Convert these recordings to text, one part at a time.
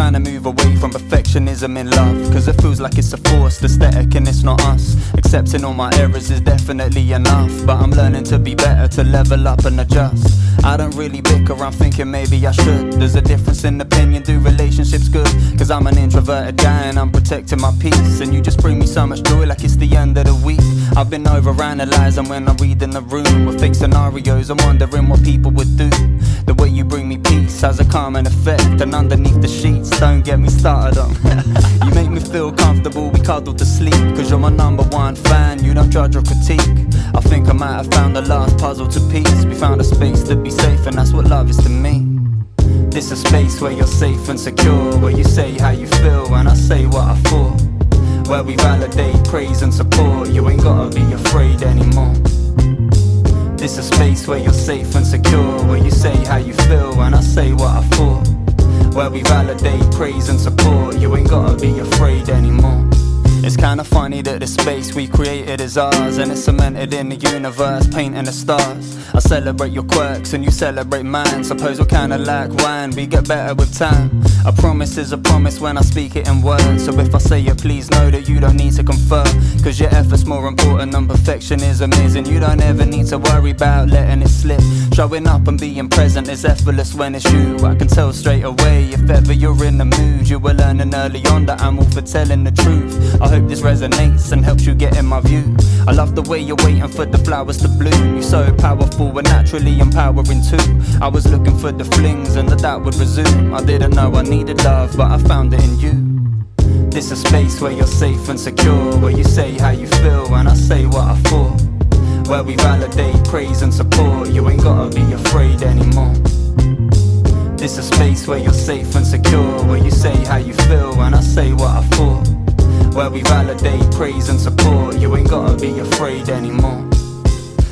trying to move away from perfectionism in love, cause it feels like it's a forced aesthetic and it's not us. Accepting all my errors is definitely enough, but I'm learning to be better, to level up and adjust. I don't really bicker, I'm thinking maybe I should. There's a difference in opinion, do relationships good? Cause I'm an introverted guy and I'm protecting my peace, and you just bring me so much joy like it's the end of the week. I've been overanalyzing when I read in the room with fake scenarios, I'm wondering what people would do. The way you bring me peace has a calming effect, and underneath the sheets, don't get me started on. You make me feel comfortable, we cuddle to sleep, cause you're my #1 fan, you don't judge or critique. I think I might have found the last puzzle to piece. We found a space to be safe, and that's what love is to me. This a space where you're safe and secure, where you say how you feel and I say what I thought, where we validate, praise and support. You ain't gotta be afraid anymore. This a space where you're safe and secure, where you say how you feel and I say what I thought, where we validate, praise and support. You ain't gotta be afraid anymore. It's kinda funny that the space we created is ours, and it's cemented in the universe, painting the stars. I celebrate your quirks and you celebrate mine. Suppose we're kinda like wine, we get better with time. A promise is a promise when I speak it in words, so if I say it, please know that you don't need to confer, cause your effort's more important than perfectionism is, and you don't ever need to worry about letting it slip. Showing up and being present is effortless when it's you. I can tell straight away if ever you're in the mood. You were learning early on that I'm all for telling the truth. I hope this resonates and helps you get in my view. I love the way you're waiting for the flowers to bloom. You're so powerful and naturally empowering too. I was looking for the flings and that would resume. I didn't know I needed love, but I found it in you. This a space where you're safe and secure, where you say how you feel and I say what I thought, where we validate, praise and support. You ain't gotta be afraid anymore. This a space where you're safe and secure, where you say how you feel and I say what I thought, where we validate, praise and support. You ain't gotta be afraid anymore.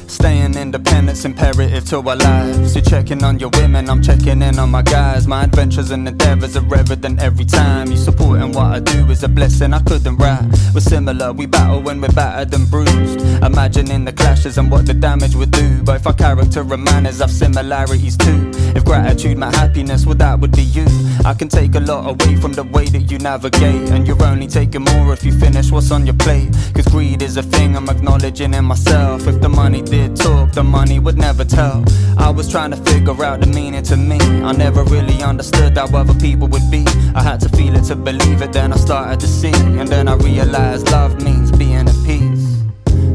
Staying independent's imperative to our lives. You're checking on your women, I'm checking in on my guys. My adventures and endeavours are evident every time. You supporting what I do is a blessing I couldn't write. We're similar, we battle when we're battered and bruised, imagining the clashes and what the damage would do. Both our character and manners have similarities too. If gratitude meant happiness, well that would be you. I can take a lot away from the way that you navigate, and you're only taking more if you finish what's on your plate. Cause greed is a thing I'm acknowledging in myself. If the money did talk, the money would never tell. I was trying to figure out the meaning to me. I never really understood how other people would be. I had to feel it to believe it, then I started to see, and then I realized love means being at peace.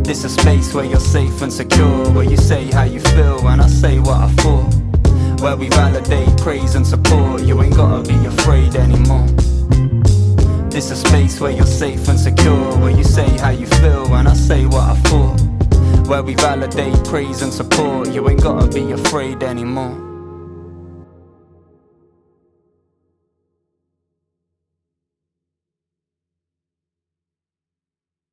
This a space where you're safe and secure, where you say how you feel and I say what I thought, where we validate, praise and support. You ain't gotta be afraid anymore. This a space where you're safe and secure, where you say how you feel and I say what I thought, where we validate, praise and support. You ain't gotta be afraid anymore.